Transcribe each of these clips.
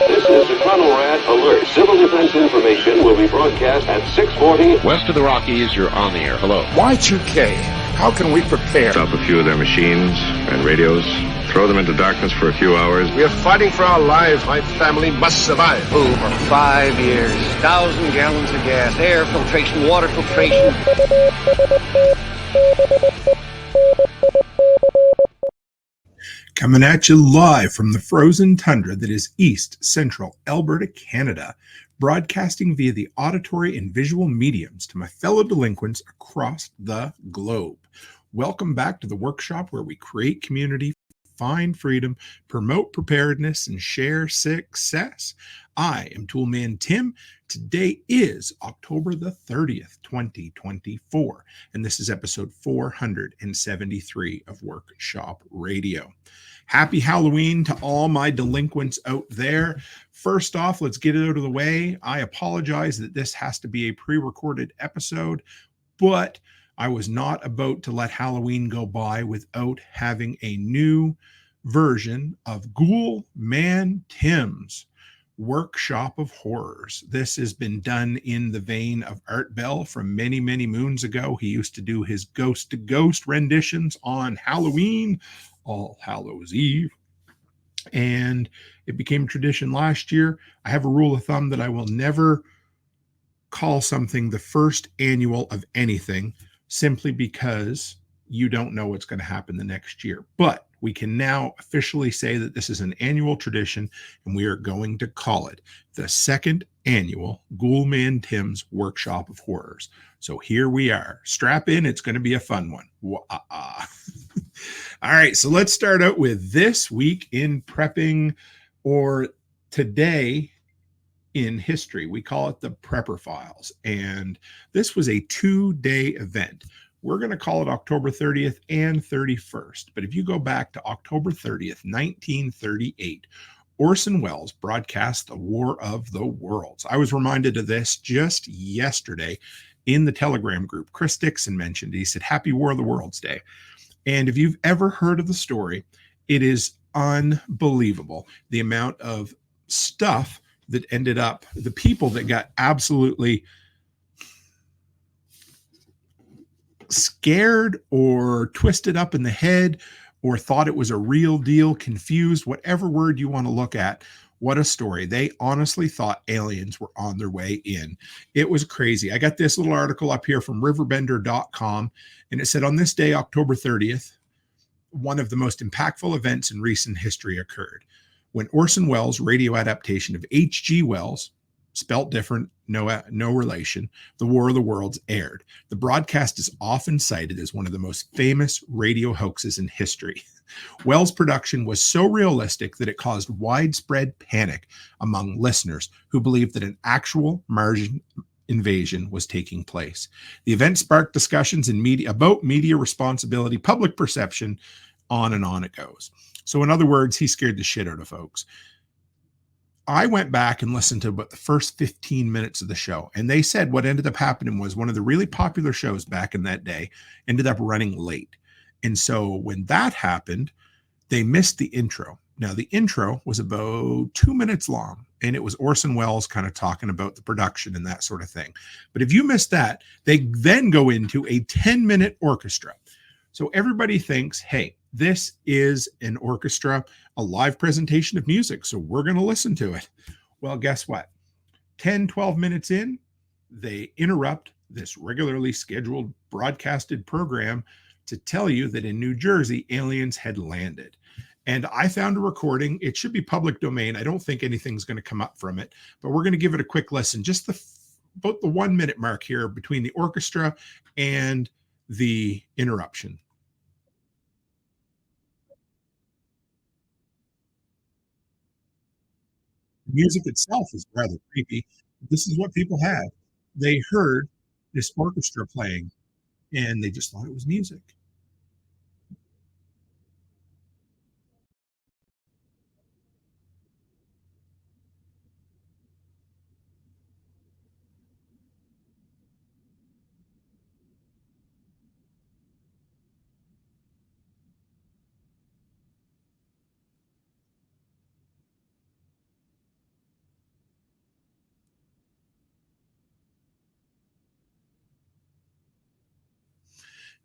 This is the Red Alert. Civil defense information will be broadcast at 6:40. West of the Rockies, you're on the air. Hello. Y2K, how can we prepare? Stop a few of their machines and radios. Throw them into darkness for a few hours. We are fighting for our lives. My family must survive. Over 5 years, 1,000 gallons of gas, air filtration, water filtration. Coming at you live from the frozen tundra that is East Central Alberta, Canada, broadcasting via the auditory and visual mediums to my fellow delinquents across the globe. Welcome back to the workshop where we create community, find freedom, promote preparedness, and share success. I am Toolman Tim. Today is October the 30th, 2024, and this is episode 473 of Workshop Radio. Happy Halloween to all my delinquents out there. First off, let's get it out of the way. I apologize that this has to be a pre-recorded episode, but I was not about to let Halloween go by without having a new version of Ghoulman Tim's Workshop of Horrors. This has been done in the vein of Art Bell from many, many moons ago. He used to do his ghost to ghost renditions on Halloween, All Hallows Eve, and it became tradition last year. I have a rule of thumb that I will never call something the first annual of anything, simply because you don't know what's going to happen the next year. But we can now officially say that this is an annual tradition, and we are going to call it the second annual Ghoulman Tim's Workshop of Horrors. So here we are. Strap in. It's going to be a fun one. All right, so let's start out with this week in prepping, or today in history. We call it the Prepper Files, and this was a 2-day event. We're going to call it October 30th and 31st, but if you go back to October 30th, 1938, Orson Welles broadcast the War of the Worlds. I was reminded of this just yesterday in the Telegram group. Chris Dixon mentioned it. He said, Happy War of the Worlds Day. And if you've ever heard of the story, it is unbelievable. The amount of stuff that ended up, the people that got absolutely scared or twisted up in the head or thought it was a real deal, confused, whatever word you want to look at. What a story. They honestly thought aliens were on their way in. It was crazy. I got this little article up here from riverbender.com, and it said, on this day, October 30th, one of the most impactful events in recent history occurred when Orson Welles' radio adaptation of H.G. Wells, spelt different, no relation, The War of the Worlds aired. The broadcast is often cited as one of the most famous radio hoaxes in history. Wells' production was so realistic that it caused widespread panic among listeners who believed that an actual Martian invasion was taking place. The event sparked discussions in media about media responsibility, public perception, on and on it goes. So in other words, he scared the shit out of folks. I went back and listened to about the first 15 minutes of the show, and they said what ended up happening was one of the really popular shows back in that day ended up running late. And so when that happened, they missed the intro. Now, the intro was about 2 minutes long, and it was Orson Welles kind of talking about the production and that sort of thing. But if you missed that, they then go into a 10-minute orchestra. So everybody thinks, hey, this is an orchestra, a live presentation of music, so we're going to listen to it. Well, guess what? 10, 12 minutes in, they interrupt this regularly scheduled broadcasted program to tell you that in New Jersey, aliens had landed. And I found a recording. It should be public domain. I don't think anything's going to come up from it, but we're going to give it a quick listen. Just about the 1 minute mark here between the orchestra and the interruption. Music itself is rather creepy. This is what people had. They heard this orchestra playing, and they just thought it was music.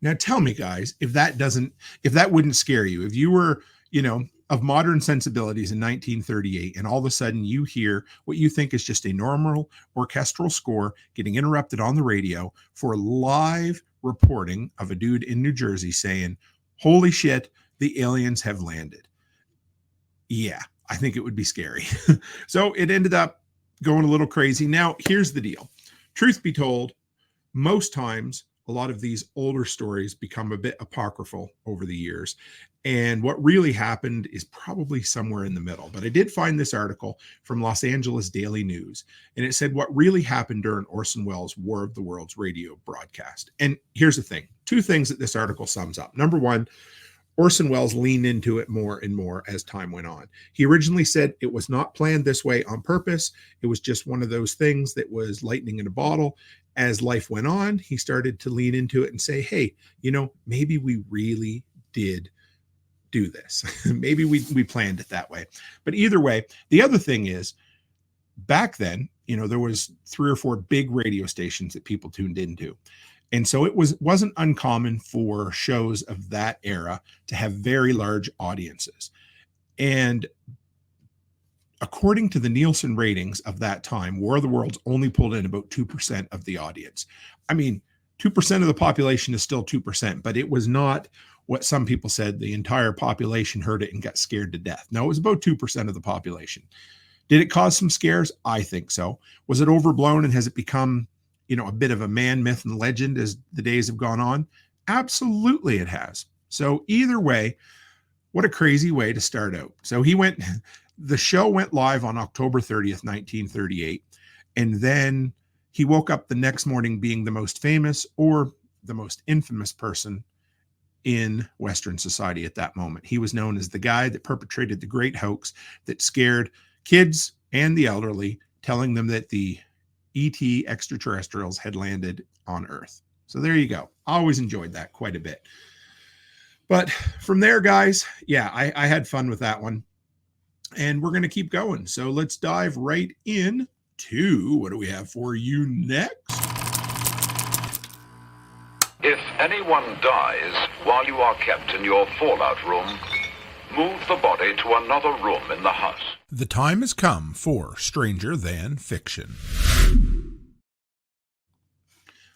Now tell me, guys, if that wouldn't scare you, if you were, of modern sensibilities in 1938, and all of a sudden you hear what you think is just a normal orchestral score getting interrupted on the radio for live reporting of a dude in New Jersey saying, "Holy shit, the aliens have landed." Yeah, I think it would be scary. So it ended up going a little crazy. Now, here's the deal. Truth be told, most times a lot of these older stories become a bit apocryphal over the years. And what really happened is probably somewhere in the middle. But I did find this article from Los Angeles Daily News, and it said what really happened during Orson Welles' War of the Worlds radio broadcast. And here's the thing. Two things that this article sums up. Number one, Orson Welles leaned into it more and more as time went on. He originally said it was not planned this way on purpose. It was just one of those things that was lightning in a bottle. As life went on, he started to lean into it and say, hey, maybe we really did do this. Maybe we planned it that way. But either way, the other thing is, back then, there was 3 or 4 big radio stations that people tuned into. And so it wasn't uncommon for shows of that era to have very large audiences. And according to the Nielsen ratings of that time, War of the Worlds only pulled in about 2% of the audience. I mean, 2% of the population is still 2%, but it was not what some people said the entire population heard it and got scared to death. No, it was about 2% of the population. Did it cause some scares? I think so. Was it overblown, and has it become, a bit of a man, myth, and legend as the days have gone on? Absolutely it has. So either way, what a crazy way to start out. So the show went live on October 30th, 1938. And then he woke up the next morning being the most famous or the most infamous person in Western society at that moment. He was known as the guy that perpetrated the great hoax that scared kids and the elderly, telling them that the ET extraterrestrials had landed on Earth. So there you go. I always enjoyed that quite a bit. But from there, guys, yeah, I had fun with that one. And we're going to keep going. So let's dive right in to what do we have for you next? If anyone dies while you are kept in your fallout room, move the body to another room in the house. The time has come for Stranger Than Fiction.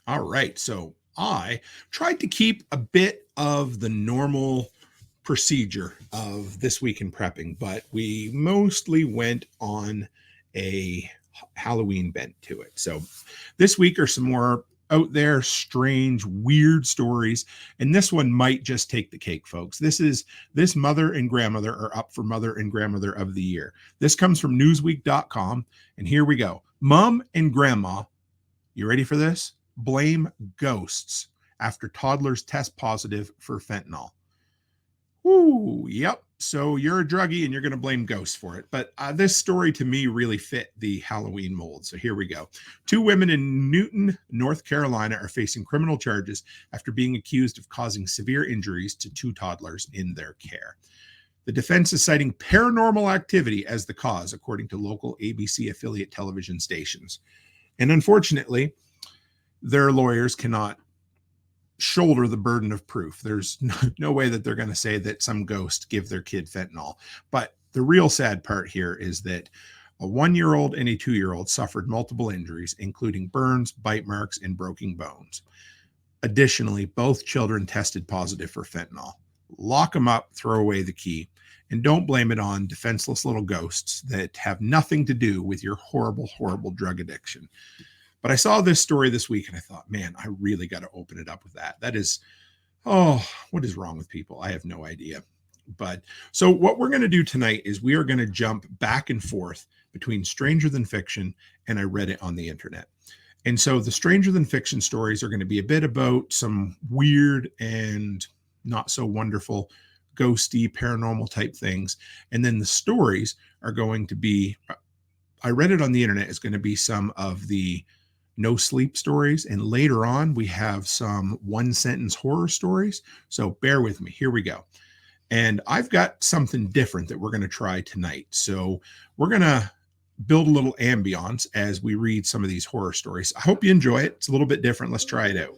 All right, so I tried to keep a bit of the normal procedure of This Week in Prepping, but we mostly went on a Halloween bent to it. So this week are some more out there, strange, weird stories. And this one might just take the cake, folks. This Mother and Grandmother are up for Mother and Grandmother of the Year. This comes from Newsweek.com. And here we go. Mom and Grandma, you ready for this? Blame ghosts after toddlers test positive for fentanyl. Ooh, yep. So you're a druggie and you're going to blame ghosts for it. But this story to me really fit the Halloween mold. So here we go. 2 women in Newton, North Carolina are facing criminal charges after being accused of causing severe injuries to 2 toddlers in their care. The defense is citing paranormal activity as the cause, according to local ABC affiliate television stations. And unfortunately, their lawyers cannot shoulder the burden of proof. There's no way that they're going to say that some ghost give their kid fentanyl. But the real sad part here is that a 1-year-old and a 2-year-old suffered multiple injuries, including burns, bite marks, and broken bones. Additionally, both children tested positive for fentanyl. Lock them up, throw away the key, and don't blame it on defenseless little ghosts that have nothing to do with your horrible, horrible drug addiction. But I saw this story this week and I thought, man, I really got to open it up with that. That is, what is wrong with people? I have no idea. But so what we're going to do tonight is we are going to jump back and forth between Stranger Than Fiction and I Read It on the Internet. And so the Stranger Than Fiction stories are going to be a bit about some weird and not so wonderful ghosty paranormal type things. And then the stories are going to be, I Read It on the Internet is going to be some of the no sleep stories. And later on, we have some 1-sentence horror stories. So bear with me. Here we go. And I've got something different that we're going to try tonight. So we're going to build a little ambiance as we read some of these horror stories. I hope you enjoy it. It's a little bit different. Let's try it out.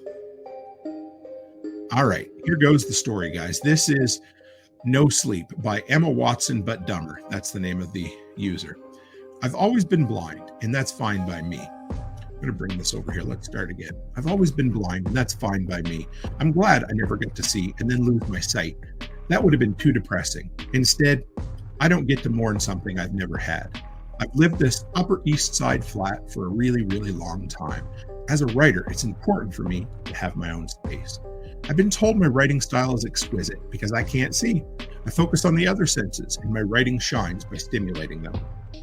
All right, here goes the story, guys. This is No Sleep by Emma Watson but Dumber. That's the name of the user. I've always been blind, and that's fine by me. I'm going to bring this over here. Let's start again. I've always been blind, and that's fine by me. I'm glad I never get to see and then lose my sight. That would have been too depressing. Instead, I don't get to mourn something I've never had. I've lived this Upper East Side flat for a really, really long time. As a writer, it's important for me to have my own space. I've been told my writing style is exquisite because I can't see. I focus on the other senses, and my writing shines by stimulating them.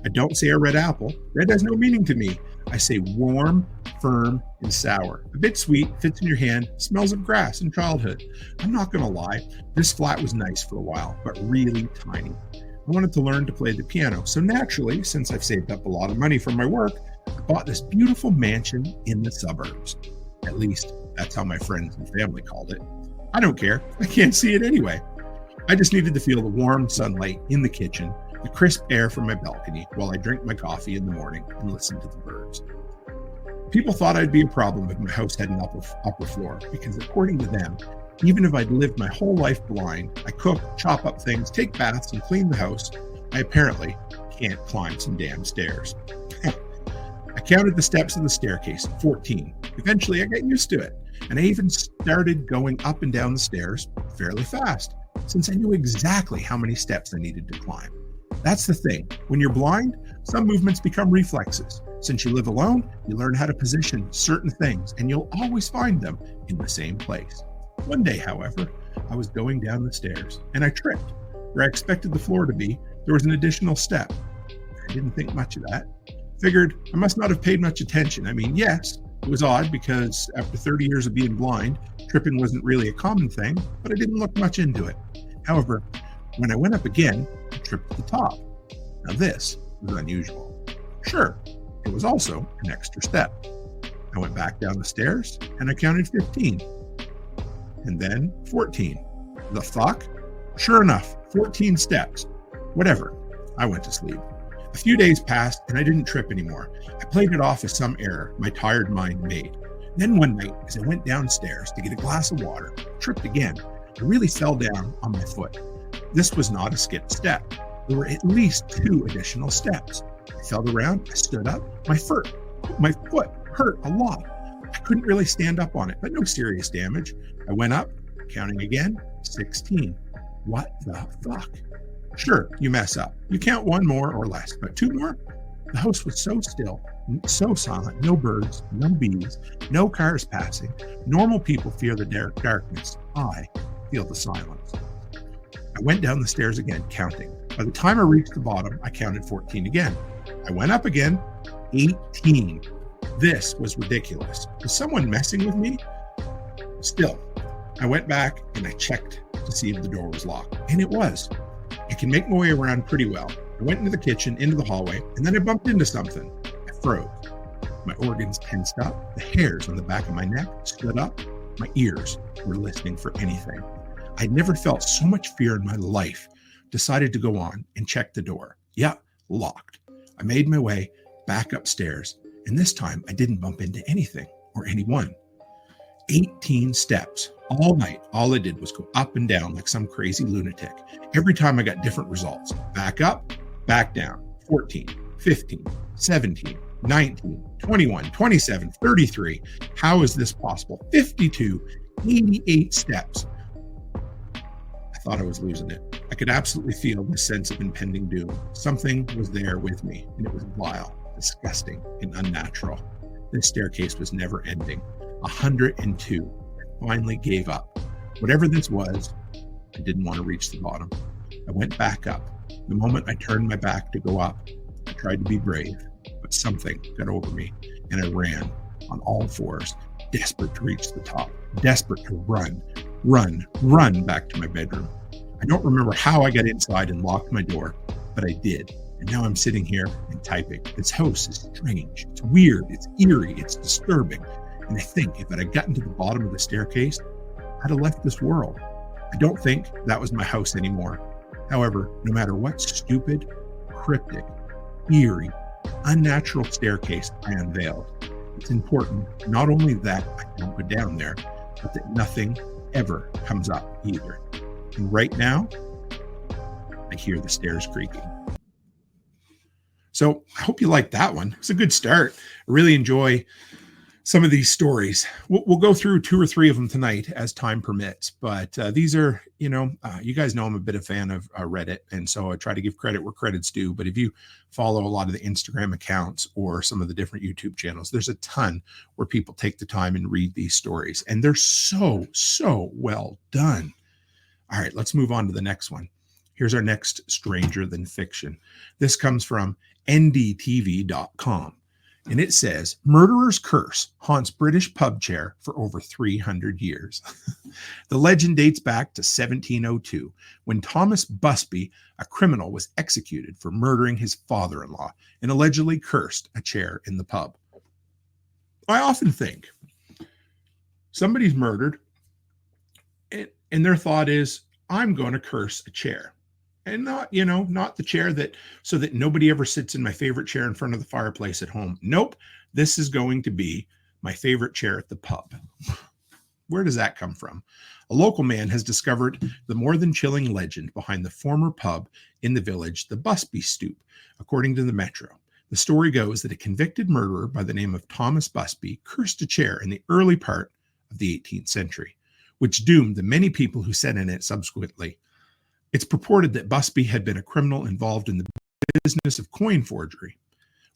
I don't say a red apple. Red has no meaning to me. I say warm, firm, and sour. A bit sweet, fits in your hand, smells of grass and childhood. I'm not going to lie. This flat was nice for a while, but really tiny. I wanted to learn to play the piano. So naturally, since I've saved up a lot of money from my work, I bought this beautiful mansion in the suburbs. At least, that's how my friends and family called it. I don't care. I can't see it anyway. I just needed to feel the warm sunlight in the kitchen, the crisp air from my balcony while I drink my coffee in the morning and listen to the birds. People thought I'd be a problem if my house had an upper floor because according to them, even if I'd lived my whole life blind, I cook, chop up things, take baths, and clean the house, I apparently can't climb some damn stairs. I counted the steps of the staircase, 14. Eventually, I got used to it, and I even started going up and down the stairs fairly fast, since I knew exactly how many steps I needed to climb. That's the thing. When you're blind, some movements become reflexes. Since you live alone, you learn how to position certain things, and you'll always find them in the same place. One day, however, I was going down the stairs, and I tripped. Where I expected the floor to be, there was an additional step. I didn't think much of that. Figured I must not have paid much attention. I mean, yes, it was odd because after 30 years of being blind, tripping wasn't really a common thing, but I didn't look much into it. However, when I went up again, I tripped at the top. Now this was unusual. Sure, it was also an extra step. I went back down the stairs and I counted 15. And then 14. The fuck? Sure enough, 14 steps. Whatever. I went to sleep. A few days passed and I didn't trip anymore. I played it off as some error my tired mind made. Then one night, as I went downstairs to get a glass of water, I tripped again. I really fell down on my foot. This was not a skipped step. There were at least 2 additional steps. I felt around, I stood up. My foot hurt a lot. I couldn't really stand up on it, but no serious damage. I went up, counting again, 16. What the fuck? Sure, you mess up. You count 1 more or less, but 2 more? The house was so still, so silent, no birds, no bees, no cars passing. Normal people fear the darkness. I feel the silence. I went down the stairs again, counting. By the time I reached the bottom, I counted 14 again. I went up again, 18. This was ridiculous. Was someone messing with me? Still, I went back and I checked to see if the door was locked, and it was. I can make my way around pretty well. I went into the kitchen, into the hallway, and then I bumped into something. I froze. My organs tensed up. The hairs on the back of my neck stood up. My ears were listening for anything. I'd never felt so much fear in my life. Decided to go on and check the door. Yeah, locked. I made my way back upstairs, and this time I didn't bump into anything or anyone. 18 steps. All night, all I did was go up and down like some crazy lunatic. Every time I got different results. Back up, back down. 14, 15, 17, 19, 21, 27, 33. How is this possible? 52, 88 steps. I thought I was losing it. I could absolutely feel the sense of impending doom. Something was there with me, and it was vile, disgusting, and unnatural. This staircase was never ending. 102. I finally gave up. Whatever this was, I didn't want to reach the bottom. I went back up. The moment I turned my back to go up, I tried to be brave, but something got over me, and I ran on all fours, desperate to reach the top, desperate to run back to my bedroom. I don't remember how I got inside and locked my door, but I did. And now I'm sitting here and typing. This house is strange. It's weird. It's eerie. It's disturbing. And I think if I had gotten to the bottom of the staircase, I'd have left this world. I don't think that was my house anymore. However, no matter what stupid, cryptic, eerie, unnatural staircase I unveiled, it's important not only that I don't go down there, but that nothing ever comes up either. And right now, I hear the stairs creaking. So I hope you liked that one. It's a good start. I really enjoy some of these stories. We'll go through 2 or 3 of them tonight as time permits. But these are, you guys know I'm a bit of a fan of Reddit. And so I try to give credit where credit's due. But if you follow a lot of the Instagram accounts or some of the different YouTube channels, there's a ton where people take the time and read these stories. And they're so, so well done. All right, let's move on to the next one. Here's our next Stranger Than Fiction. This comes from ndtv.com. And it says, murderer's curse haunts British pub chair for over 300 years. The legend dates back to 1702, when Thomas Busby, a criminal, was executed for murdering his father-in-law and allegedly cursed a chair in the pub. I often think somebody's murdered and their thought is, I'm going to curse a chair. And not the chair so that nobody ever sits in my favorite chair in front of the fireplace at home. Nope. This is going to be my favorite chair at the pub. Where does that come from? A local man has discovered the more than chilling legend behind the former pub in the village, the Busby Stoop, according to the Metro. The story goes that a convicted murderer by the name of Thomas Busby cursed a chair in the early part of the 18th century, which doomed the many people who sat in it subsequently. It's purported that Busby had been a criminal involved in the business of coin forgery.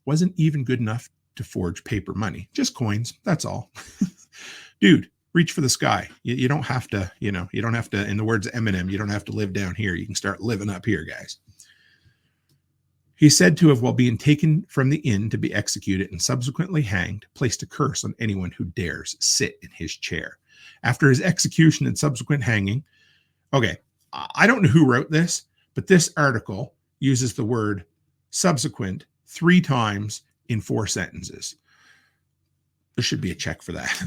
Wasn't even good enough to forge paper money, just coins. That's all. Dude, reach for the sky. You don't have to, you don't have to, in the words of Eminem, you don't have to live down here. You can start living up here, guys. He's said to have, while being taken from the inn to be executed and subsequently hanged, placed a curse on anyone who dares sit in his chair. After his execution and subsequent hanging, okay, I don't know who wrote this, but this article uses the word subsequent 3 times in 4 sentences. There should be a check for that.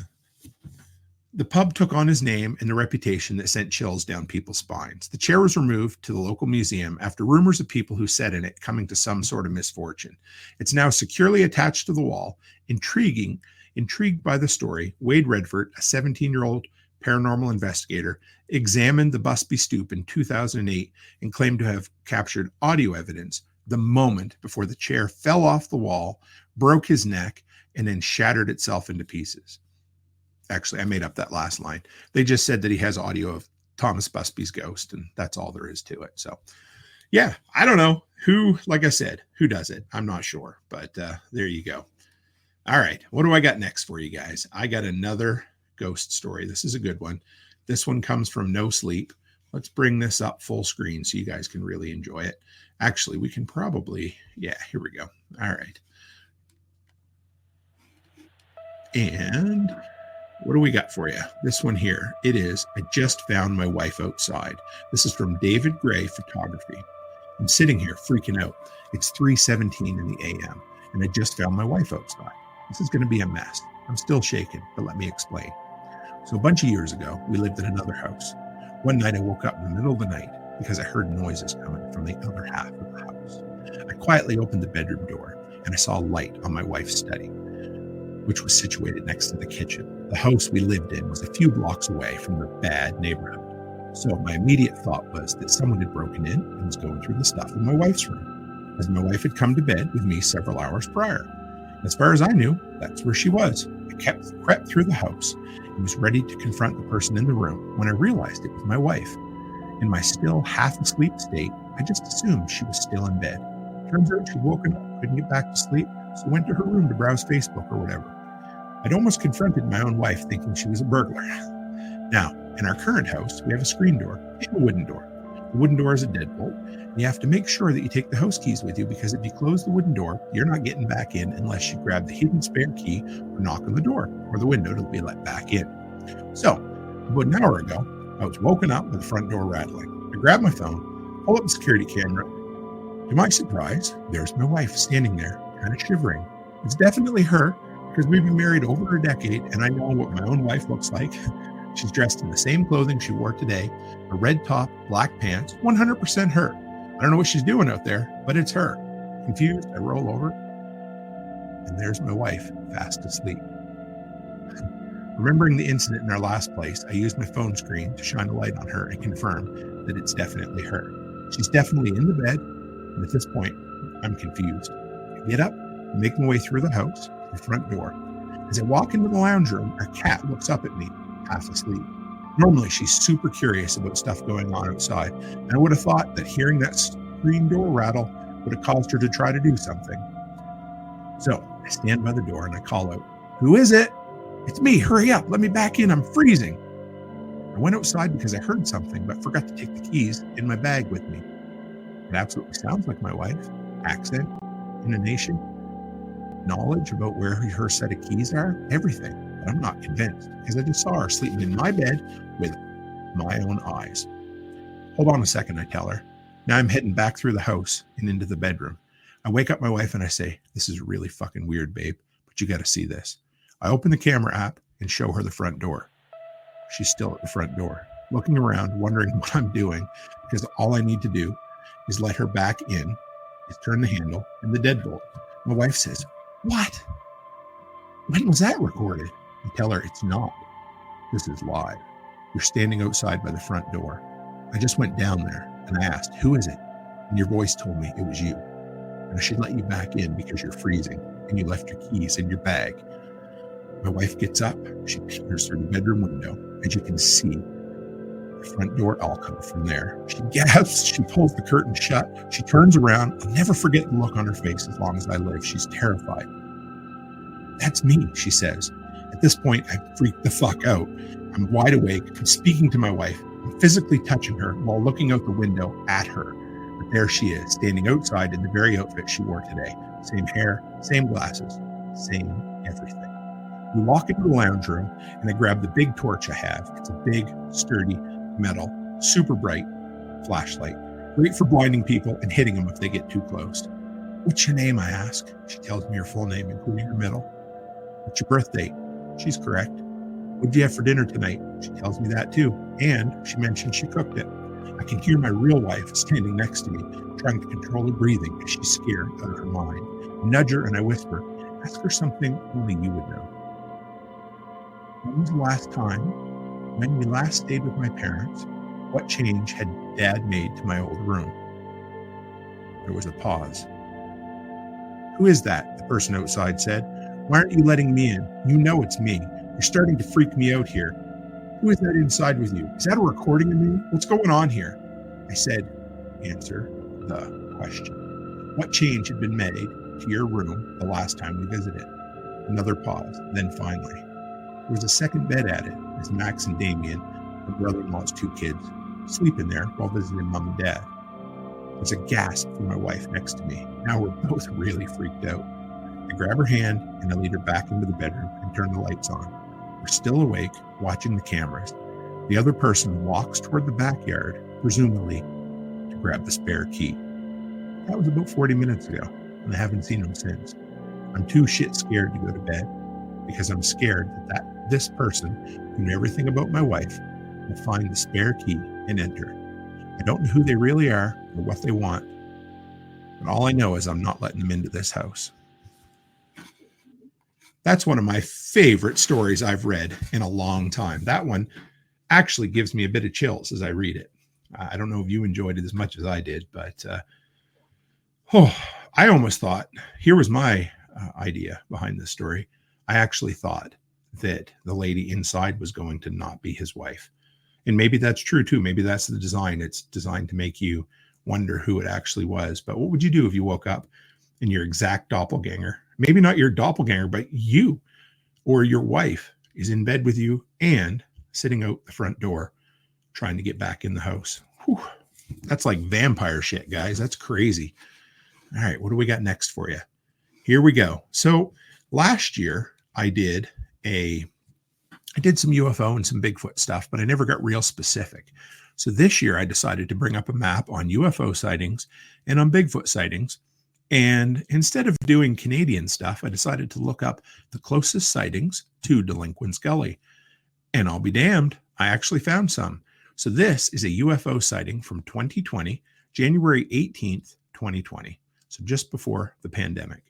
The pub took on his name and the reputation that sent chills down people's spines. The chair was removed to the local museum after rumors of people who sat in it coming to some sort of misfortune. It's now securely attached to the wall. Intrigued by the story, Wade Redford, a 17-year-old paranormal investigator, examined the Busby Stoop in 2008 and claimed to have captured audio evidence the moment before the chair fell off the wall, broke his neck, and then shattered itself into pieces. Actually, I made up that last line. They just said that he has audio of Thomas Busby's ghost, and that's all there is to it. So, yeah, I don't know who, like I said, who does it. I'm not sure, but there you go. All right, what do I got next for you guys? I got another ghost story. This is a good one. This one comes from No Sleep. Let's bring this up full screen so you guys can really enjoy it. Actually, we can probably, yeah, here we go. All right. And what do we got for you? This one here. It is, I just found my wife outside. This is from David Gray Photography. I'm sitting here freaking out. It's 3:17 in the a.m. and I just found my wife outside. This is going to be a mess. I'm still shaken, but let me explain. So a bunch of years ago, we lived in another house. One night I woke up in the middle of the night because I heard noises coming from the other half of the house. I quietly opened the bedroom door and I saw a light on my wife's study, which was situated next to the kitchen. The house we lived in was a few blocks away from the bad neighborhood. So my immediate thought was that someone had broken in and was going through the stuff in my wife's room, as my wife had come to bed with me several hours prior. As far as I knew, that's where she was. I crept through the house and was ready to confront the person in the room when I realized it was my wife. In my still half-asleep state, I just assumed she was still in bed. Turns out she'd woken up, couldn't get back to sleep, so went to her room to browse Facebook or whatever. I'd almost confronted my own wife, thinking she was a burglar. Now, in our current house, we have a screen door and a wooden door. The wooden door is a deadbolt, and you have to make sure that you take the house keys with you, because if you close the wooden door, you're not getting back in unless you grab the hidden spare key or knock on the door or the window to be let back in. So, about an hour ago, I was woken up with the front door rattling. I grabbed my phone, pull up the security camera. To my surprise, there's my wife standing there, kind of shivering. It's definitely her, because we've been married over a decade, and I know what my own wife looks like. She's dressed in the same clothing she wore today, a red top, black pants, 100% her. I don't know what she's doing out there, but it's her. Confused, I roll over, and there's my wife, fast asleep. Remembering the incident in our last place, I used my phone screen to shine a light on her and confirm that it's definitely her. She's definitely in the bed, and at this point, I'm confused. I get up and make my way through the house to the front door. As I walk into the lounge room, our cat looks up at me, half asleep. Normally, she's super curious about stuff going on outside, and I would have thought that hearing that screen door rattle would have caused her to try to do something. So I stand by the door and I call out, "Who is it? It's me. Hurry up. Let me back in. I'm freezing." I went outside because I heard something, but forgot to take the keys in my bag with me. It absolutely sounds like my wife. Accent, intonation, knowledge about where her set of keys are, everything. But I'm not convinced because I just saw her sleeping in my bed with my own eyes. "Hold on a second," I tell her. Now I'm heading back through the house and into the bedroom. I wake up my wife and I say, "This is really fucking weird, babe, but you got to see this." I open the camera app and show her the front door. She's still at the front door, looking around, wondering what I'm doing, because all I need to do is let her back in, is turn the handle and the deadbolt. My wife says, "What? When was that recorded?" I tell her it's not. This is live. You're standing outside by the front door. I just went down there and I asked, "Who is it?" And your voice told me it was you. And I should let you back in because you're freezing and you left your keys in your bag. My wife gets up. She peers through the bedroom window. As you can see, the front door all comes from there. She gasps. She pulls the curtain shut. She turns around. I'll never forget the look on her face as long as I live. She's terrified. "That's me," she says. At this point, I freak the fuck out. I'm wide awake. I'm speaking to my wife. I'm physically touching her while looking out the window at her. But there she is, standing outside in the very outfit she wore today. Same hair, same glasses, same everything. We walk into the lounge room and I grab the big torch I have. It's a big, sturdy, metal, super bright flashlight. Great for blinding people and hitting them if they get too close. "What's your name?" I ask. She tells me her full name, including her middle. "What's your birth date?" She's correct. "What'd you have for dinner tonight?" She tells me that too. And she mentioned she cooked it. I can hear my real wife standing next to me, trying to control her breathing as she's scared out of her mind. I nudge her and I whisper, "Ask her something only you would know. When was the last time, when we last stayed with my parents, what change had Dad made to my old room?" There was a pause. "Who is that?" the person outside said. "Why aren't you letting me in? You know it's me. You're starting to freak me out here. Who is that inside with you? Is that a recording of me? What's going on here?" I said, "Answer the question. What change had been made to your room the last time we visited?" Another pause. Then finally, there was a second bed added as Max and Damien, my brother-in-law's two kids, sleep in there while visiting Mom and Dad. There's a gasp from my wife next to me. Now we're both really freaked out. I grab her hand and I lead her back into the bedroom and turn the lights on. We're still awake, watching the cameras. The other person walks toward the backyard, presumably to grab the spare key. That was about 40 minutes ago, and I haven't seen him since. I'm too shit scared to go to bed because I'm scared that this person who knew everything about my wife will find the spare key and enter. I don't know who they really are or what they want, but all I know is I'm not letting them into this house. That's one of my favorite stories I've read in a long time. That one actually gives me a bit of chills as I read it. I don't know if you enjoyed it as much as I did, but I almost thought, here was my idea behind this story. I actually thought that the lady inside was going to not be his wife. And maybe that's true too. Maybe that's the design. It's designed to make you wonder who it actually was. But what would you do if you woke up and your exact doppelganger, maybe not your doppelganger, but you or your wife is in bed with you and sitting out the front door trying to get back in the house? Whew. That's like vampire shit, guys. That's crazy. All right, what do we got next for you? Here we go. So last year I did some UFO and some Bigfoot stuff, but I never got real specific. So this year I decided to bring up a map on UFO sightings and on Bigfoot sightings. And instead of doing Canadian stuff, I decided to look up the closest sightings to Delinquent's Gully. And I'll be damned, I actually found some. So this is a UFO sighting from 2020, January 18th, 2020. So just before the pandemic.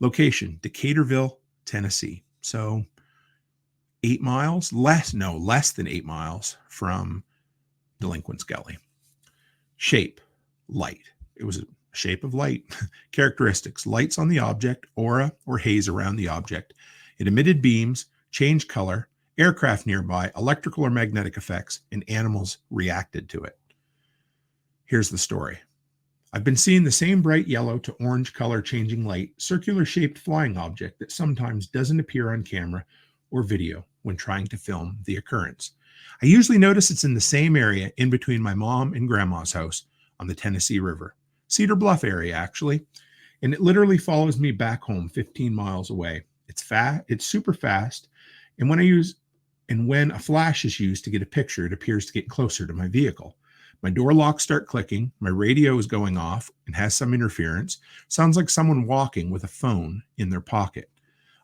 Location, Decaturville, Tennessee. So 8 miles, less than 8 miles from Delinquent's Gully. Shape, light. It was a shape of light. Characteristics, lights on the object, aura or haze around the object. It emitted beams, changed color, aircraft nearby, electrical or magnetic effects, and animals reacted to it. Here's the story. I've been seeing the same bright yellow to orange color changing light, circular shaped flying object that sometimes doesn't appear on camera or video when trying to film the occurrence. I usually notice it's in the same area in between my mom and grandma's house on the Tennessee River. Cedar Bluff area, actually. And it literally follows me back home 15 miles away. It's super fast. And when a flash is used to get a picture, it appears to get closer to my vehicle. My door locks start clicking. My radio is going off and has some interference. Sounds like someone walking with a phone in their pocket.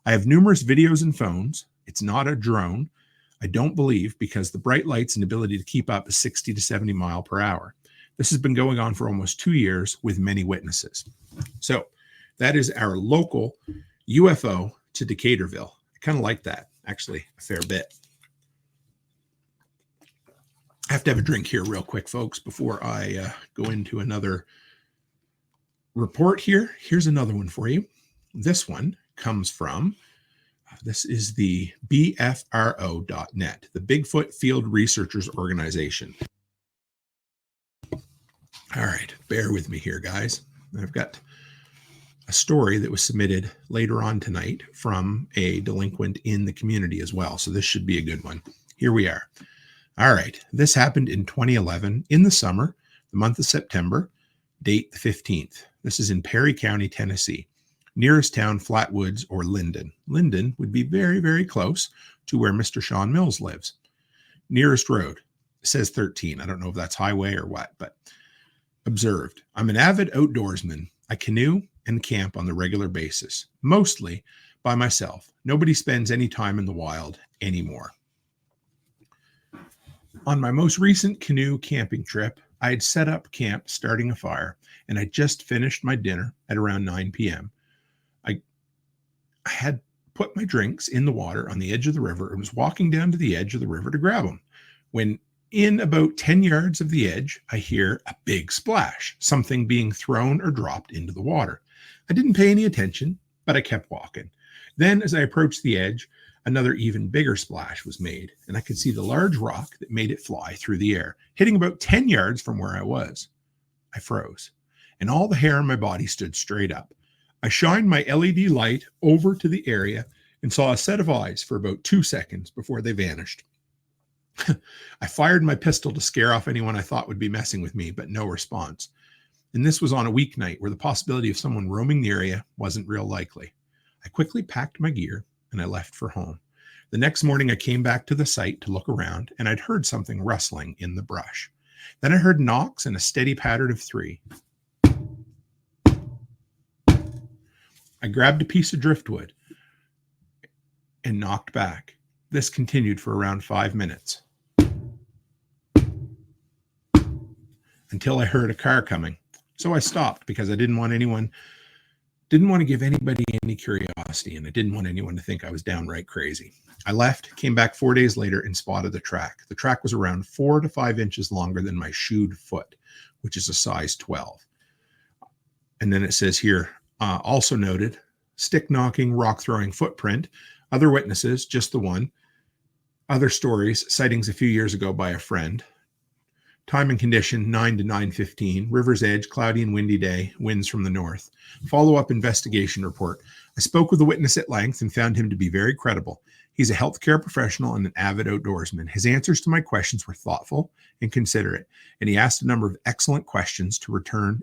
I have numerous videos and phones. It's not a drone, I don't believe, because the bright lights and ability to keep up is 60 to 70 mile per hour. This has been going on for almost 2 years with many witnesses. So that is our local UFO to Decaturville. I kind of like that, actually, a fair bit. I have to have a drink here real quick, folks, before I go into another report here. Here's another one for you. This one comes from, this is the BFRO.net, the Bigfoot Field Researchers Organization. All right, bear with me here, guys. I've got a story that was submitted later on tonight from a delinquent in the community as well. So this should be a good one. Here we are. All right, this happened in 2011 in the summer, the month of September, date the 15th. This is in Perry County, Tennessee. Nearest town, Flatwoods or Linden. Linden would be very, very close to where Mr. Sean Mills lives. Nearest road, it says 13. I don't know if that's highway or what, but observed. I'm an avid outdoorsman. I canoe and camp on the regular basis, mostly by myself. Nobody spends any time in the wild anymore. On my most recent canoe camping trip, I had set up camp starting a fire, and I just finished my dinner at around 9 p.m. I had put my drinks in the water on the edge of the river and was walking down to the edge of the river to grab them. When in about 10 yards of the edge, I hear a big splash, something being thrown or dropped into the water. I didn't pay any attention, but I kept walking. Then as I approached the edge, another even bigger splash was made, and I could see the large rock that made it fly through the air, hitting about 10 yards from where I was. I froze, and all the hair on my body stood straight up. I shined my LED light over to the area and saw a set of eyes for about 2 seconds before they vanished. I fired my pistol to scare off anyone I thought would be messing with me, but no response. And this was on a weeknight where the possibility of someone roaming the area wasn't real likely. I quickly packed my gear and I left for home. The next morning, I came back to the site to look around, and I'd heard something rustling in the brush. Then I heard knocks and a steady pattern of 3. I grabbed a piece of driftwood and knocked back. This continued for around 5 minutes until I heard a car coming. So I stopped because I didn't want to give anybody any curiosity, and I didn't want anyone to think I was downright crazy. I left, came back 4 days later, and spotted the track. The track was around 4 to 5 inches longer than my shoed foot, which is a size 12. And then it says here, also noted, stick knocking, rock throwing footprint. Other witnesses, just the one. Other stories, sightings a few years ago by a friend. Time and condition, 9 to 9:15. River's edge, cloudy and windy day, winds from the north. Follow-up investigation report. I spoke with the witness at length and found him to be very credible. He's a healthcare professional and an avid outdoorsman. His answers to my questions were thoughtful and considerate, and he asked a number of excellent questions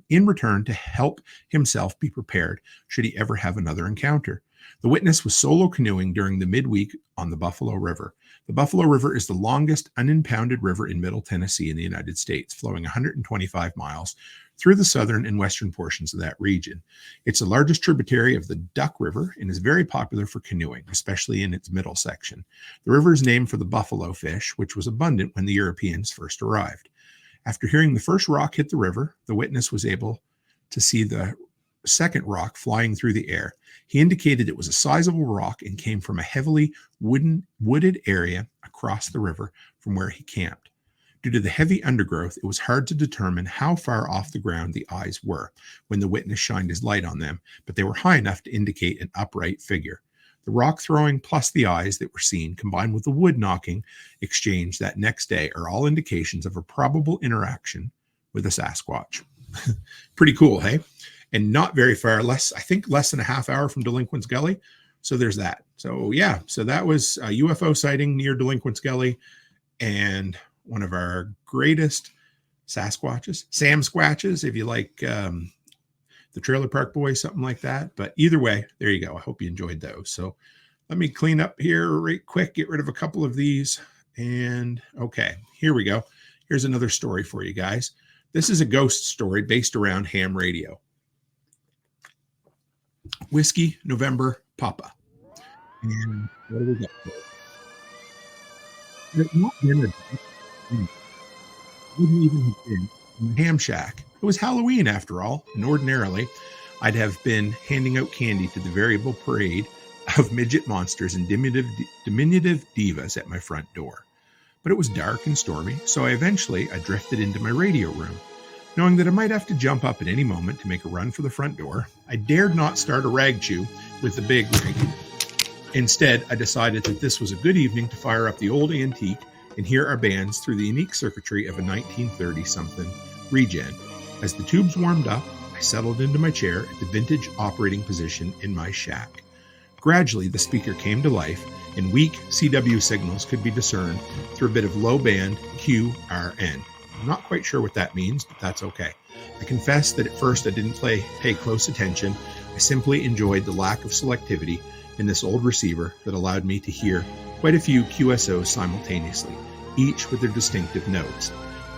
in return to help himself be prepared should he ever have another encounter. The witness was solo canoeing during the midweek on the Buffalo River. The Buffalo River is the longest unimpounded river in Middle Tennessee in the United States, flowing 125 miles through the southern and western portions of that region. It's the largest tributary of the Duck River and is very popular for canoeing, especially in its middle section. The river is named for the buffalo fish, which was abundant when the Europeans first arrived. After hearing the first rock hit the river, the witness was able to see the second rock flying through the air. He indicated it was a sizable rock and came from a heavily wooded area across the river from where he camped. Due to the heavy undergrowth, it was hard to determine how far off the ground the eyes were when the witness shined his light on them, but they were high enough to indicate an upright figure. The rock throwing plus the eyes that were seen, combined with the wood knocking exchange that next day, are all indications of a probable interaction with a Sasquatch. Pretty cool, hey? And not very far, I think less than a half hour from Delinquent's Gully. So there's that. So yeah, so that was a UFO sighting near Delinquent's Gully, and one of our greatest Sasquatches, Sam Squatches, if you like the Trailer Park Boys, something like that. But either way, there you go. I hope you enjoyed those. So let me clean up here right quick, get rid of a couple of these. And okay, here we go. Here's another story for you guys. This is a ghost story based around ham radio. Whiskey November Papa. And what do we got? It not been a wouldn't even have been in the ham shack. It was Halloween after all, and ordinarily I'd have been handing out candy to the variable parade of midget monsters and diminutive divas at my front door. But it was dark and stormy, so I drifted into my radio room. Knowing that I might have to jump up at any moment to make a run for the front door, I dared not start a rag chew with the big rig. Instead, I decided that this was a good evening to fire up the old antique and hear our bands through the unique circuitry of a 1930-something regen. As the tubes warmed up, I settled into my chair at the vintage operating position in my shack. Gradually, the speaker came to life, and weak CW signals could be discerned through a bit of low-band QRN. I'm not quite sure what that means, but that's okay. I confess that at first I didn't pay close attention. I simply enjoyed the lack of selectivity in this old receiver that allowed me to hear quite a few QSOs simultaneously, each with their distinctive notes.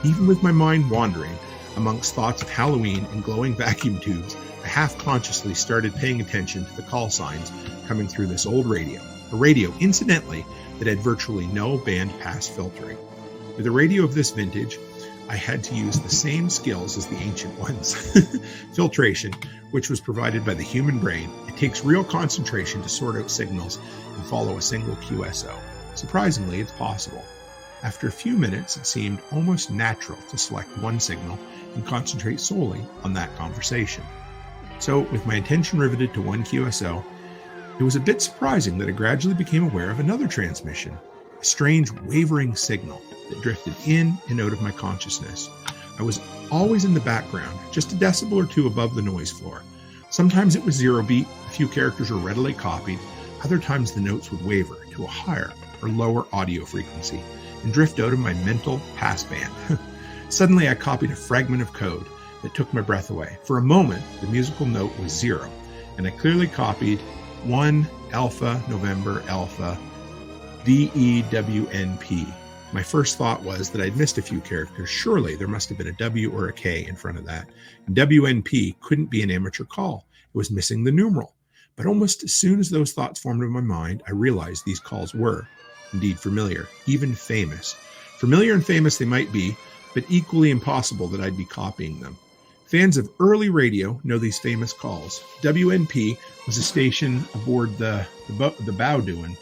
Even with my mind wandering amongst thoughts of Halloween and glowing vacuum tubes, I half-consciously started paying attention to the call signs coming through this old radio. A radio, incidentally, that had virtually no band pass filtering. With a radio of this vintage, I had to use the same skills as the ancient ones. Filtration, which was provided by the human brain. It takes real concentration to sort out signals and follow a single QSO. Surprisingly, it's possible. After a few minutes, it seemed almost natural to select one signal and concentrate solely on that conversation. So, with my attention riveted to one QSO, it was a bit surprising that I gradually became aware of another transmission, a strange wavering signal that drifted in and out of my consciousness. I was always in the background, just a decibel or two above the noise floor. Sometimes it was zero beat, a few characters were readily copied, other times the notes would waver to a higher or lower audio frequency and drift out of my mental passband. Suddenly I copied a fragment of code that took my breath away. For a moment, the musical note was 0, and I clearly copied 1 Alpha November Alpha DEWNP. My first thought was that I'd missed a few characters. Surely there must have been a W or a K in front of that. And WNP couldn't be an amateur call. It was missing the numeral. But almost as soon as those thoughts formed in my mind, I realized these calls were indeed familiar, even famous. Familiar and famous they might be, but equally impossible that I'd be copying them. Fans of early radio know these famous calls. WNP was a station aboard the Bowdoin,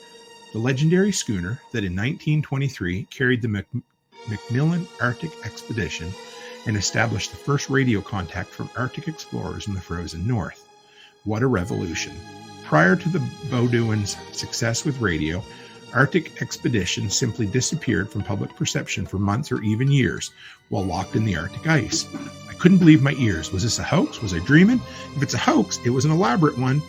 the legendary schooner that in 1923 carried the Macmillan Arctic Expedition and established the first radio contact from Arctic explorers in the frozen north. What a revolution. Prior to the Bowdoin's success with radio, Arctic expeditions simply disappeared from public perception for months or even years while locked in the Arctic ice. I couldn't believe my ears. Was this a hoax? Was I dreaming? If it's a hoax, it was an elaborate one.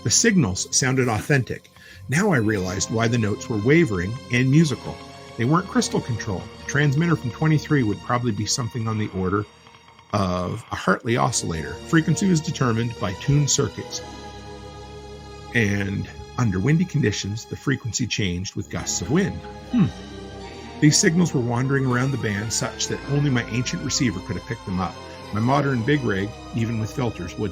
The signals sounded authentic. Now I realized why the notes were wavering and musical. They weren't crystal control. The transmitter from 23 would probably be something on the order of a Hartley oscillator. Frequency was determined by tuned circuits. And under windy conditions, the frequency changed with gusts of wind. These signals were wandering around the band such that only my ancient receiver could have picked them up. My modern big rig, even with filters, would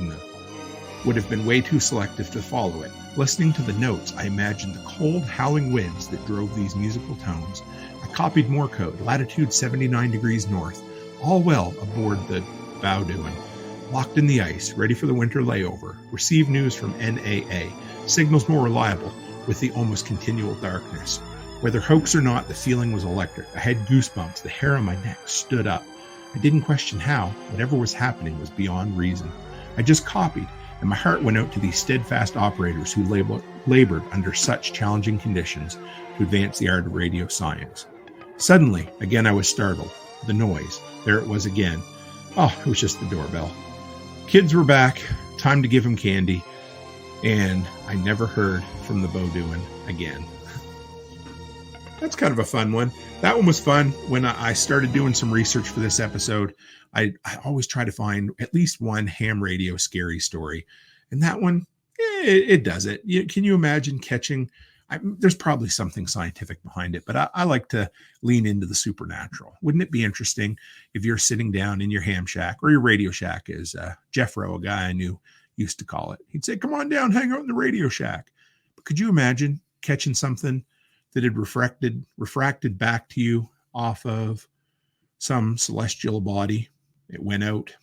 have been way too selective to follow it. Listening to the notes, I imagined the cold, howling winds that drove these musical tones. I copied more code, latitude 79 degrees north, all well aboard the Bowdoin. Locked in the ice, ready for the winter layover. Receive news from NAA. Signals more reliable with the almost continual darkness. Whether hoax or not, the feeling was electric. I had goosebumps. The hair on my neck stood up. I didn't question how. Whatever was happening was beyond reason. I just copied, and my heart went out to these steadfast operators who labored under such challenging conditions to advance the art of radio science. Suddenly, again I was startled. The noise. There it was again. Oh, it was just the doorbell. Kids were back. Time to give him candy. And I never heard from the Bowdoin again. That's kind of a fun one. That one was fun. When I started doing some research for this episode, I always try to find at least one ham radio scary story. And that one, it does it. Can you imagine catching? There's probably something scientific behind it, but I like to lean into the supernatural. Wouldn't it be interesting if you're sitting down in your ham shack or your radio shack, as Jeff Rowe, a guy I knew, used to call it. He'd say, come on down, hang out in the radio shack. But could you imagine catching something that had refracted back to you off of some celestial body? It went out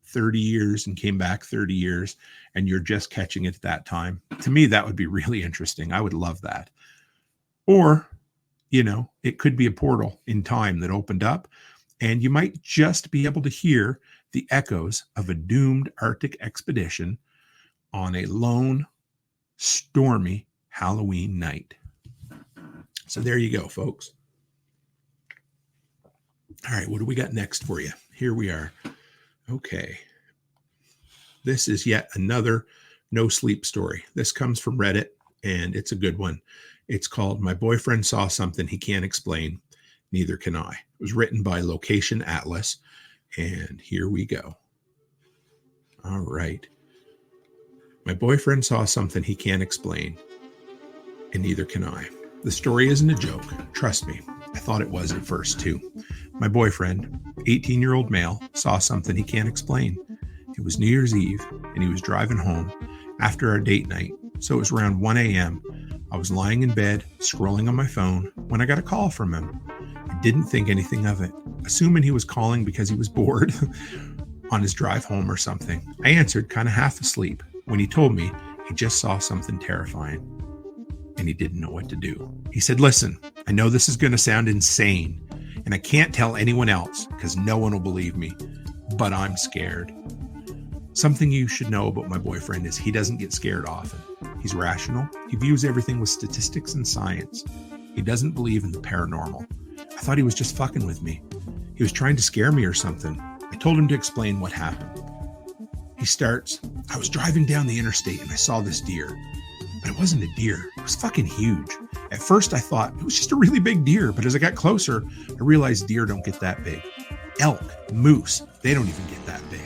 30 years and came back 30 years, and you're just catching it at that time. To me, that would be really interesting. I would love that. Or, it could be a portal in time that opened up, and you might just be able to hear the echoes of a doomed Arctic expedition on a lone, stormy Halloween night. So there you go, folks. All right, what do we got next for you? Here we are. Okay. This is yet another no sleep story. This comes from Reddit, and it's a good one. It's called My Boyfriend Saw Something He Can't Explain, Neither Can I. It was written by Location Atlas, and here we go. All right. My boyfriend saw something he can't explain, and neither can I. The story isn't a joke. Trust me. I thought it was at first, too. My boyfriend, 18-year-old male, saw something he can't explain. It was New Year's Eve, and he was driving home after our date night, so it was around 1 a.m. I was lying in bed, scrolling on my phone, when I got a call from him. I didn't think anything of it, assuming he was calling because he was bored on his drive home or something. I answered, kind of half asleep, when he told me he just saw something terrifying, and he didn't know what to do. He said, listen, I know this is going to sound insane, and I can't tell anyone else because no one will believe me, but I'm scared. Something you should know about my boyfriend is he doesn't get scared often. He's rational. He views everything with statistics and science. He doesn't believe in the paranormal. I thought he was just fucking with me. He was trying to scare me or something. I told him to explain what happened. He starts, I was driving down the interstate and I saw this deer. But it wasn't a deer. It was fucking huge. At first I thought it was just a really big deer, but as I got closer, I realized deer don't get that big. Elk, moose, they don't even get that big.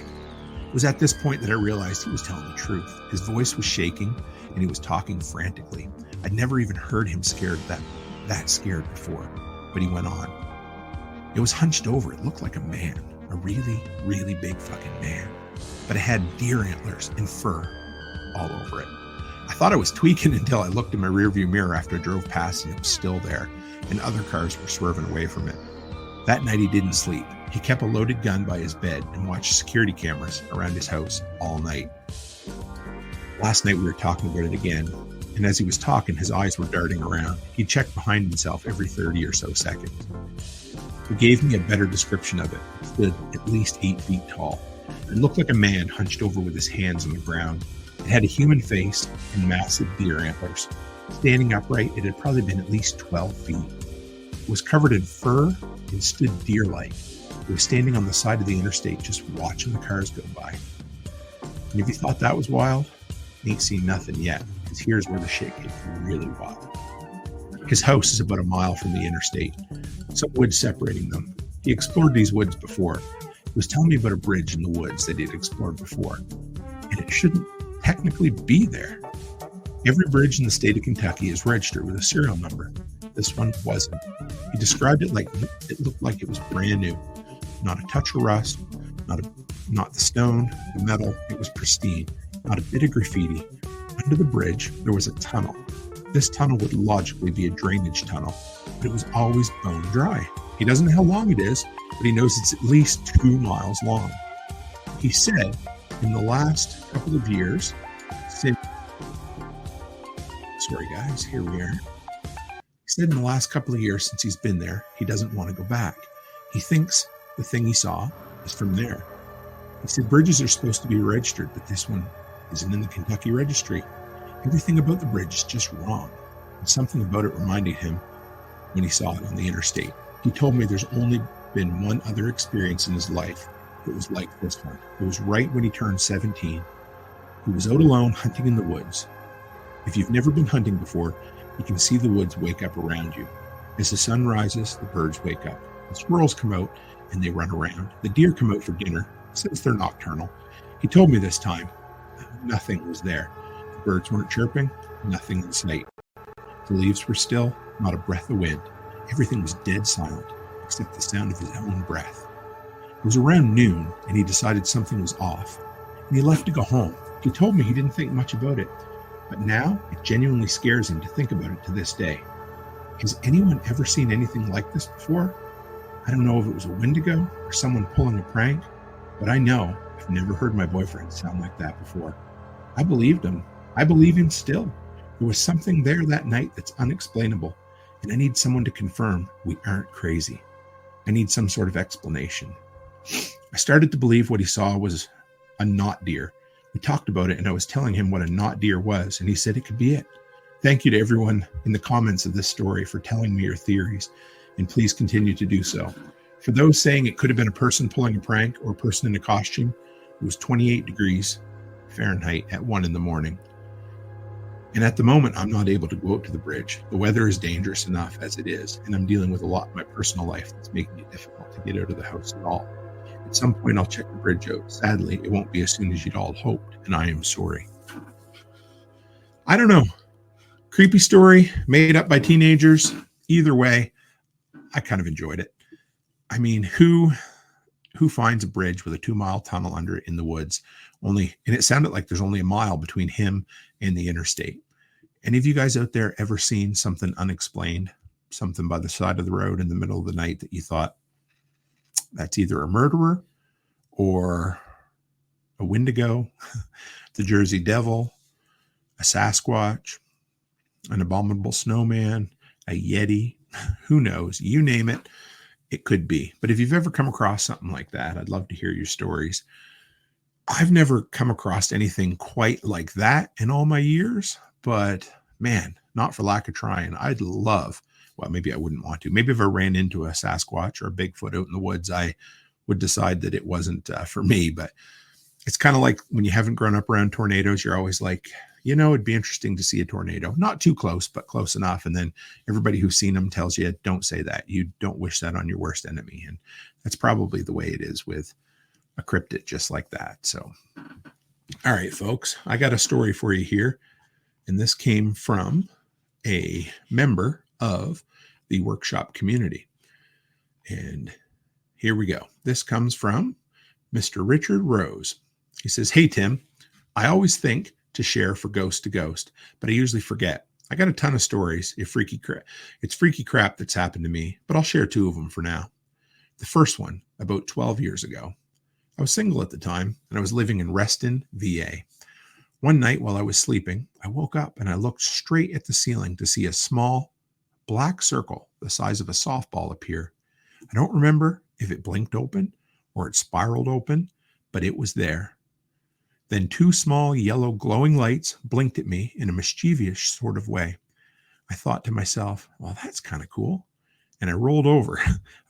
It was at this point that I realized he was telling the truth. His voice was shaking and he was talking frantically. I'd never even heard him that scared before, but he went on. It was hunched over. It looked like a man, a really, really big fucking man, but it had deer antlers and fur all over it. I thought I was tweaking until I looked in my rearview mirror after I drove past and it was still there, and other cars were swerving away from it. That night he didn't sleep. He kept a loaded gun by his bed and watched security cameras around his house all night. Last night we were talking about it again, and as he was talking, his eyes were darting around. He checked behind himself every 30 or so seconds. He gave me a better description of it. It stood at least 8 feet tall. It looked like a man hunched over with his hands on the ground. It had a human face and massive deer antlers. Standing upright, it had probably been at least 12 feet. It was covered in fur and stood deer-like. It was standing on the side of the interstate just watching the cars go by. And if you thought that was wild, you ain't seen nothing yet, because here's where the shit gets really wild. His house is about a mile from the interstate, some woods separating them. He explored these woods before. He was telling me about a bridge in the woods that he had explored before, and it shouldn't technically be there. Every bridge in the state of Kentucky is registered with a serial number. This one wasn't. He described it like it looked like it was brand new. Not a touch of rust, not the stone, the metal. It was pristine. Not a bit of graffiti. Under the bridge, there was a tunnel. This tunnel would logically be a drainage tunnel, but it was always bone dry. He doesn't know how long it is, but he knows it's at least 2 miles long. He said In the last couple of years, since... Sorry, guys, here we are. He said in the last couple of years since he's been there, he doesn't want to go back. He thinks the thing he saw is from there. He said bridges are supposed to be registered, but this one isn't in the Kentucky registry. Everything about the bridge is just wrong. And something about it reminded him when he saw it on the interstate. He told me there's only been one other experience in his life that was like this one. It was right when he turned 17. He was out alone hunting in the woods. If you've never been hunting before, you can see the woods wake up around you. As the sun rises, the birds wake up. The squirrels come out and they run around. The deer come out for dinner since they're nocturnal. He told me this time nothing was there. The birds weren't chirping, nothing in sight. The leaves were still, not a breath of wind. Everything was dead silent, except the sound of his own breath. It was around noon, and he decided something was off, and he left to go home. He told me he didn't think much about it, but now it genuinely scares him to think about it to this day. Has anyone ever seen anything like this before? I don't know if it was a Wendigo or someone pulling a prank, but I know I've never heard my boyfriend sound like that before. I believed him. I believe him still. There was something there that night that's unexplainable, and I need someone to confirm we aren't crazy. I need some sort of explanation. I started to believe what he saw was a knot deer. We talked about it, and I was telling him what a knot deer was, and he said it could be it. Thank you to everyone in the comments of this story for telling me your theories, and please continue to do so. For those saying it could have been a person pulling a prank or a person in a costume, it was 28 degrees Fahrenheit at 1 a.m. And at the moment, I'm not able to go out to the bridge. The weather is dangerous enough as it is, and I'm dealing with a lot in my personal life that's making it difficult to get out of the house at all. At some point, I'll check the bridge out. Sadly, it won't be as soon as you'd all hoped, and I am sorry. I don't know. Creepy story made up by teenagers. Either way, I kind of enjoyed it. I mean, who finds a bridge with a 2-mile tunnel under it in the woods? And it sounded like there's only a mile between him and the interstate. Any of you guys out there ever seen something unexplained? Something by the side of the road in the middle of the night that you thought, that's either a murderer or a Wendigo, the Jersey Devil, a Sasquatch, an abominable snowman, a Yeti, who knows? You name it, it could be. But if you've ever come across something like that, I'd love to hear your stories. I've never come across anything quite like that in all my years, but man, not for lack of trying. I'd love, well, maybe I wouldn't want to. Maybe if I ran into a Sasquatch or a Bigfoot out in the woods, I would decide that it wasn't for me. But it's kind of like when you haven't grown up around tornadoes, you're always like, it'd be interesting to see a tornado. Not too close, but close enough. And then everybody who's seen them tells you, don't say that. You don't wish that on your worst enemy. And that's probably the way it is with a cryptid just like that. So, all right, folks, I got a story for you here. And this came from a member of the workshop community. And here we go. This comes from Mr. Richard Rose. He says, "Hey, Tim, I always think to share for Ghost to Ghost, but I usually forget. I got a ton of stories. It's freaky crap that's happened to me, but I'll share 2 of them for now. The first one, about 12 years ago. I was single at the time, and I was living in Reston, VA. One night while I was sleeping, I woke up and I looked straight at the ceiling to see a small black circle the size of a softball appear. I don't remember if it blinked open or it spiraled open, but it was there. Then 2 small yellow glowing lights blinked at me in a mischievous sort of way. I thought to myself, well, that's kind of cool. And I rolled over.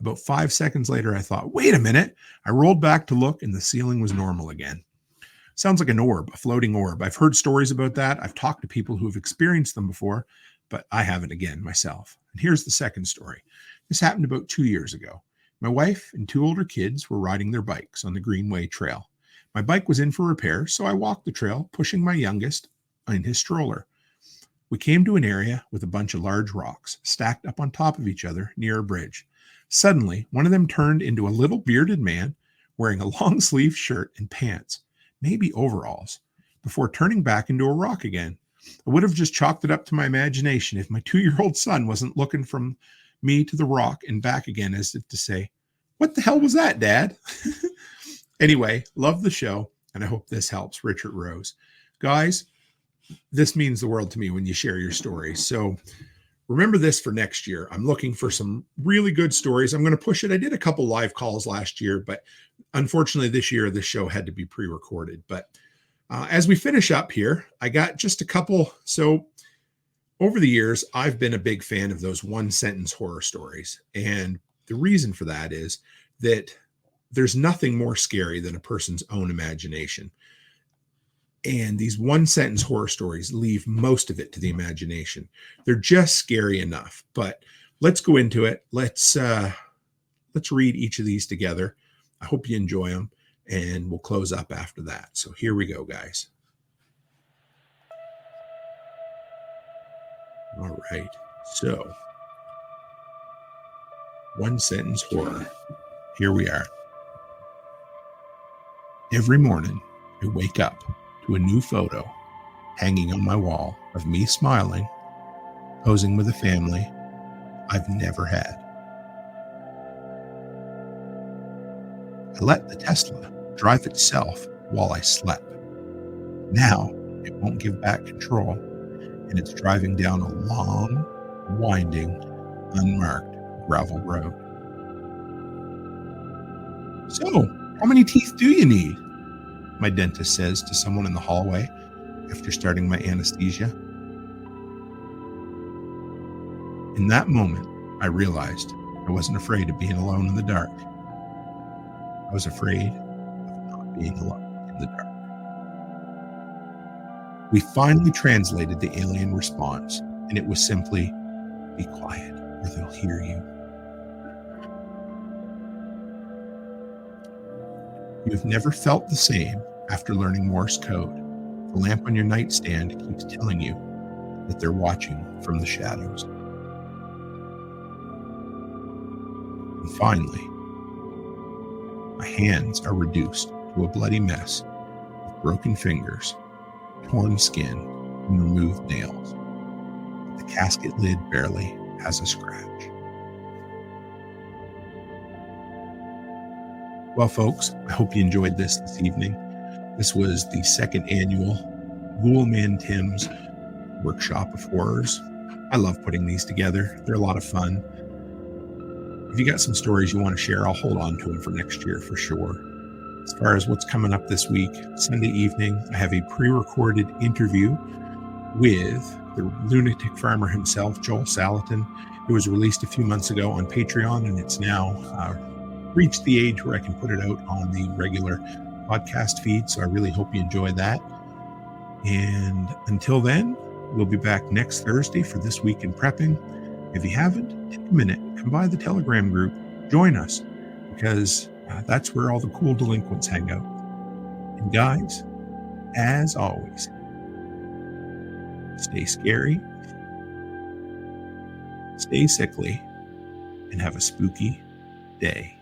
About 5 seconds later, I thought, wait a minute. I rolled back to look, and the ceiling was normal again. Sounds like an orb, a floating orb. I've heard stories about that. I've talked to people who have experienced them before, but I haven't again myself. And here's the second story. This happened about 2 years ago. My wife and 2 older kids were riding their bikes on the Greenway Trail. My bike was in for repair, so I walked the trail, pushing my youngest in his stroller. We came to an area with a bunch of large rocks stacked up on top of each other near a bridge. Suddenly, one of them turned into a little bearded man wearing a long sleeve shirt and pants, maybe overalls, before turning back into a rock again. I would have just chalked it up to my imagination if my 2-year-old son wasn't looking from me to the rock and back again as if to say, what the hell was that, Dad? Anyway, love the show. And I hope this helps. Richard Rose. Guys, this means the world to me when you share your stories. So remember this for next year. I'm looking for some really good stories. I'm going to push it. I did a couple live calls last year, but unfortunately this year the show had to be pre-recorded. But as we finish up here, I got just a couple. So over the years, I've been a big fan of those one-sentence horror stories. And the reason for that is that there's nothing more scary than a person's own imagination. And these one-sentence horror stories leave most of it to the imagination. They're just scary enough. But let's go into it. Let's read each of these together. I hope you enjoy them, and we'll close up after that. So here we go, guys. All right. So, one-sentence horror. Here we are. Every morning, I wake up to a new photo hanging on my wall of me smiling, posing with a family I've never had. I let the Tesla drive itself while I slept. Now it won't give back control, and it's driving down a long, winding, unmarked gravel road. So, how many teeth do you need? My dentist says to someone in the hallway after starting my anesthesia. In that moment, I realized I wasn't afraid of being alone in the dark. I was afraid of not being alone in the dark. We finally translated the alien response, and it was simply, "Be quiet or they'll hear you." You've never felt the same after learning Morse code. The lamp on your nightstand keeps telling you that they're watching from the shadows. And finally, my hands are reduced to a bloody mess of broken fingers, torn skin, and removed nails. The casket lid barely has a scratch. Well, folks, I hope you enjoyed this evening. This was the second annual Toolman Tim's Workshop of Horrors. I love putting these together. They're a lot of fun. If you got some stories you want to share, I'll hold on to them for next year for sure. As far as what's coming up this week, Sunday evening, I have a pre-recorded interview with the lunatic farmer himself, Joel Salatin. It was released a few months ago on Patreon, and it's now reached the age where I can put it out on the regular podcast feed. So I really hope you enjoy that. And until then, we'll be back next Thursday for This Week in Prepping. If you haven't, take a minute, come by the Telegram group, join us, because that's where all the cool delinquents hang out. And guys, as always, stay scary, stay sickly, and have a spooky day.